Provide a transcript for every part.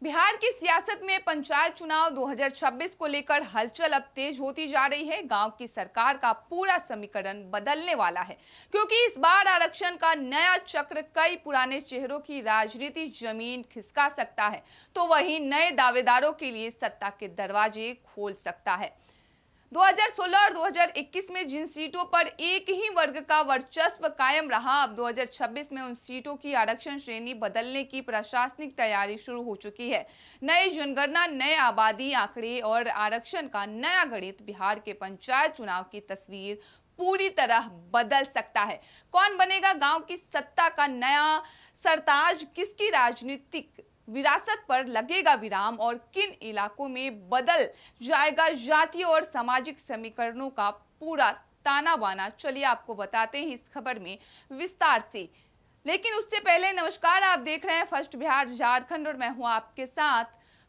बिहार की सियासत में पंचायत चुनाव 2026 को लेकर हलचल अब तेज होती जा रही है। गांव की सरकार का पूरा समीकरण बदलने वाला है, क्योंकि इस बार आरक्षण का नया चक्र कई पुराने चेहरों की राजनीति जमीन खिसका सकता है, तो वहीं नए दावेदारों के लिए सत्ता के दरवाजे खोल सकता है। 2016 और 2021 में जिन सीटों पर एक ही वर्ग का वर्चस्व कायम रहा, अब 2026 में उन सीटों की आरक्षण श्रेणी बदलने की प्रशासनिक तैयारी शुरू हो चुकी है। नई जनगणना, नए आबादी आंकड़े और आरक्षण का नया गणित बिहार के पंचायत चुनाव की तस्वीर पूरी तरह बदल सकता है। कौन बनेगा गांव की सत्ता का नया सरताज, किसकी राजनीतिक विरासत पर लगेगा विराम और किन इलाकों में बदल जाएगा जातीय और सामाजिक समीकरणों का पूरा ताना बाना, चलिए आपको बताते हैं इस खबर में विस्तार से। लेकिन उससे पहले नमस्कार, आप देख रहे हैं फर्स्ट बिहार झारखंड और मैं हूं आपके साथ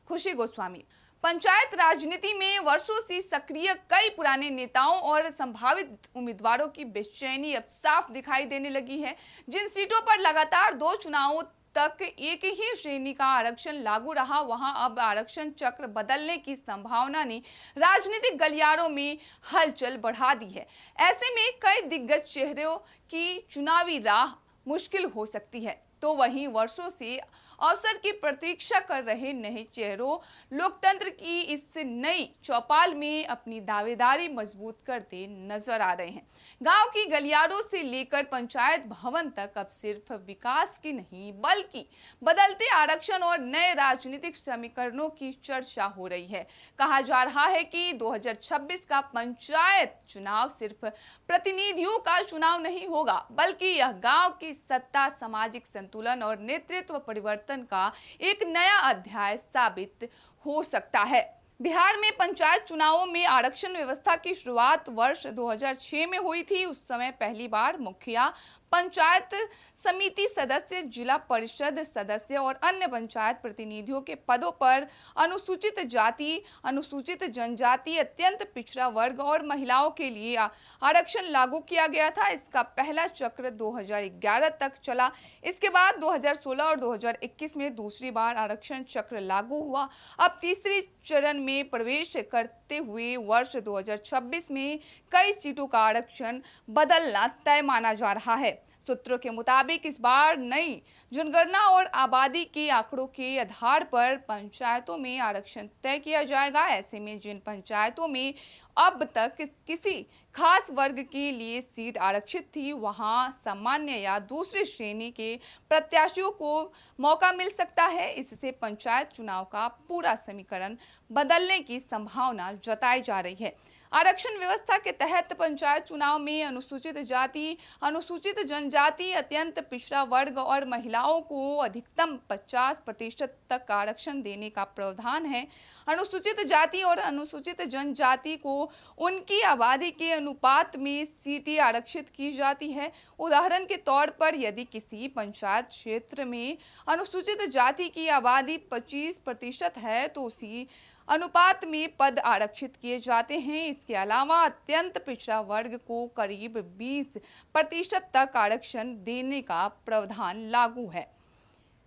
खुशी गोस्वामी। पंचायत राजनीति में वर्षों से सक्रिय कई पुराने नेताओं और संभावित उम्मीदवारों की बेचैनी अब साफ दिखाई देने लगी है। जिन सीटों पर लगातार 2 चुनावों तक एक ही श्रेणी का आरक्षण लागू रहा, वहां अब आरक्षण चक्र बदलने की संभावना ने राजनीतिक गलियारों में हलचल बढ़ा दी है। ऐसे में कई दिग्गज चेहरों की चुनावी राह मुश्किल हो सकती है, तो वहीं वर्षों से अवसर की प्रतीक्षा कर रहे नए चेहरों लोकतंत्र की इस नई चौपाल में अपनी दावेदारी मजबूत करते नजर आ रहे हैं। गांव की गलियारों से लेकर पंचायत भवन तक अब सिर्फ विकास की नहीं, बल्कि बदलते आरक्षण और नए राजनीतिक समीकरणों की चर्चा हो रही है। कहा जा रहा है कि 2026 का पंचायत चुनाव सिर्फ प्रतिनिधियों का चुनाव नहीं होगा, बल्कि यह गांव की सत्ता, सामाजिक संतुलन और नेतृत्व परिवर्तन का एक नया अध्याय साबित हो सकता है। बिहार में पंचायत चुनावों में आरक्षण व्यवस्था की शुरुआत वर्ष 2006 में हुई थी। उस समय पहली बार मुखिया, पंचायत समिति सदस्य, जिला परिषद सदस्य और अन्य पंचायत प्रतिनिधियों के पदों पर अनुसूचित जाति, अनुसूचित जनजाति, अत्यंत पिछड़ा वर्ग और महिलाओं के लिए आरक्षण लागू किया गया था। इसका पहला चक्र 2011 तक चला। इसके बाद 2016 और 2021 में दूसरी बार आरक्षण चक्र लागू हुआ। अब तीसरी चरण में प्रवेश करते हुए वर्ष 2026 में कई सीटों का आरक्षण बदलना तय माना जा रहा है। सूत्रों के मुताबिक इस बार नई जनगणना और आबादी के आंकड़ों के आधार पर पंचायतों में आरक्षण तय किया जाएगा। ऐसे में जिन पंचायतों में अब तक किसी खास वर्ग के लिए सीट आरक्षित थी, वहां सामान्य या दूसरी श्रेणी के प्रत्याशियों को मौका मिल सकता है। इससे पंचायत चुनाव का पूरा समीकरण बदलने की संभावना जताई जा रही है। आरक्षण व्यवस्था के तहत पंचायत चुनाव में अनुसूचित जाति, अनुसूचित जनजाति, अत्यंत पिछड़ा वर्ग और महिलाओं को अधिकतम 50% तक आरक्षण देने का प्रावधान है। अनुसूचित जाति और अनुसूचित जनजाति को उनकी आबादी के अनुपात में सीटें आरक्षित की जाती है। उदाहरण के तौर पर यदि किसी पंचायत क्षेत्र में अनुसूचित जाति की आबादी 25% है, तो उसी अनुपात में पद आरक्षित किए जाते हैं। इसके अलावा अत्यंत पिछड़ा वर्ग को करीब 20% तक आरक्षण देने का प्रावधान लागू है।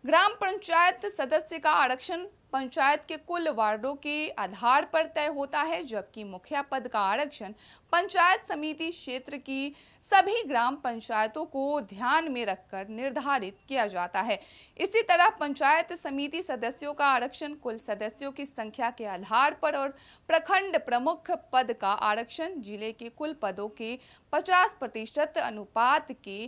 ग्राम पंचायत सदस्य का आरक्षण पंचायत के कुल वार्डों के आधार पर तय होता है, जबकि मुखिया पद का आरक्षण पंचायत समिति क्षेत्र की सभी ग्राम पंचायतों को ध्यान में रखकर निर्धारित किया जाता है। इसी तरह पंचायत समिति सदस्यों का आरक्षण कुल सदस्यों की संख्या के आधार पर और प्रखंड प्रमुख पद का आरक्षण जिले के कुल पदों के 50% अनुपात के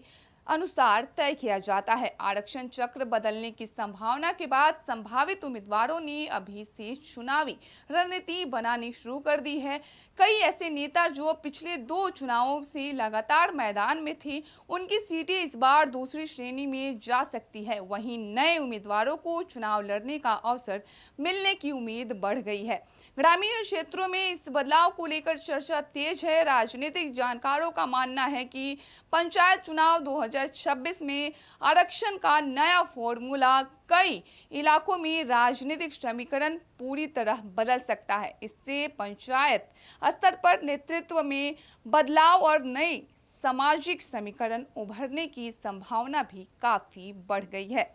अनुसार तय किया जाता है। आरक्षण चक्र बदलने की संभावना के बाद संभावित उम्मीदवारों ने अभी से चुनावी रणनीति बनानी शुरू कर दी है। कई ऐसे नेता जो पिछले 2 चुनावों से लगातार मैदान में थे, उनकी सीटें इस बार दूसरी श्रेणी में जा सकती है। वहीं नए उम्मीदवारों को चुनाव लड़ने का अवसर मिलने की उम्मीद बढ़ गई है। ग्रामीण क्षेत्रों में इस बदलाव को लेकर चर्चा तेज है। राजनीतिक जानकारों का मानना है कि पंचायत चुनाव 2026 में आरक्षण का नया फॉर्मूला कई इलाकों में राजनीतिक समीकरण पूरी तरह बदल सकता है। इससे पंचायत स्तर पर नेतृत्व में बदलाव और नए सामाजिक समीकरण उभरने की संभावना भी काफी बढ़ गई है।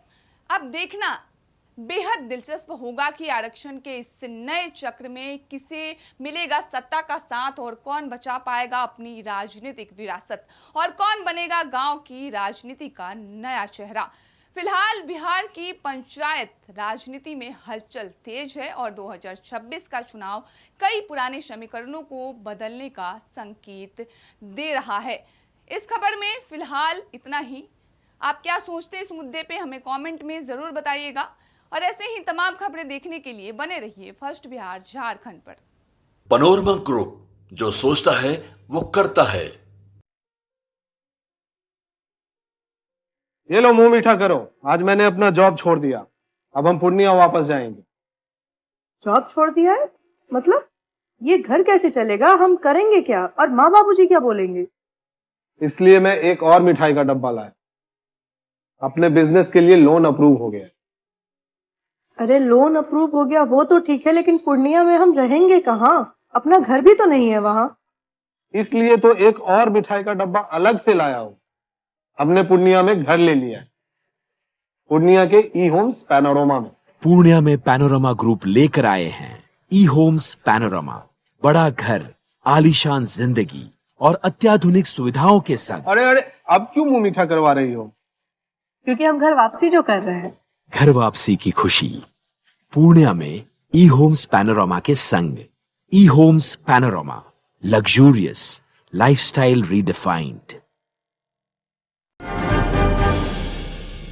अब देखना बेहद दिलचस्प होगा कि आरक्षण के इस नए चक्र में किसे मिलेगा सत्ता का साथ और कौन बचा पाएगा अपनी राजनीतिक विरासत और कौन बनेगा गांव की राजनीति का नया चेहरा। फिलहाल बिहार की पंचायत राजनीति में हलचल तेज है और 2026 का चुनाव कई पुराने समीकरणों को बदलने का संकेत दे रहा है। इस खबर में फिलहाल इतना ही। आप क्या सोचते हैं इस मुद्दे पे हमें कमेंट में जरूर बताइएगा और ऐसे ही तमाम खबरें देखने के लिए बने रहिए फर्स्ट बिहार झारखंड पर। पैनोरमा ग्रुप, जो सोचता है वो करता है। ये लो मुंह मीठा करो, आज मैंने अपना जॉब छोड़ दिया, अब हम पूर्णिया वापस जाएंगे। जॉब छोड़ दिया है? मतलब ये घर कैसे चलेगा? हम करेंगे क्या? और माँ बाबूजी क्या बोलेंगे? इसलिए मैं एक और मिठाई का डब्बा लाया। अपने बिजनेस के लिए लोन अप्रूव हो गया। अरे लोन अप्रूव हो गया वो तो ठीक है, लेकिन पूर्णिया में हम रहेंगे कहाँ? अपना घर भी तो नहीं है वहाँ। इसलिए तो एक और मिठाई का डब्बा अलग से लाया हूँ। हमने पूर्णिया में घर ले लिया है, पूर्णिया के ई होम्स पैनोरमा में। पूर्णिया में पैनोरमा ग्रुप लेकर आए हैं ई होम्स पैनोरमा। बड़ा घर, आलीशान जिंदगी और अत्याधुनिक सुविधाओं के संग। अरे अब क्यों मुंह मीठा करवा रही हो? क्योंकि हम घर वापसी जो कर रहे हैं। घर वापसी की खुशी पूर्णिया में ई होम्स पैनोरमा के संग। E homes panorama, luxurious lifestyle redefined.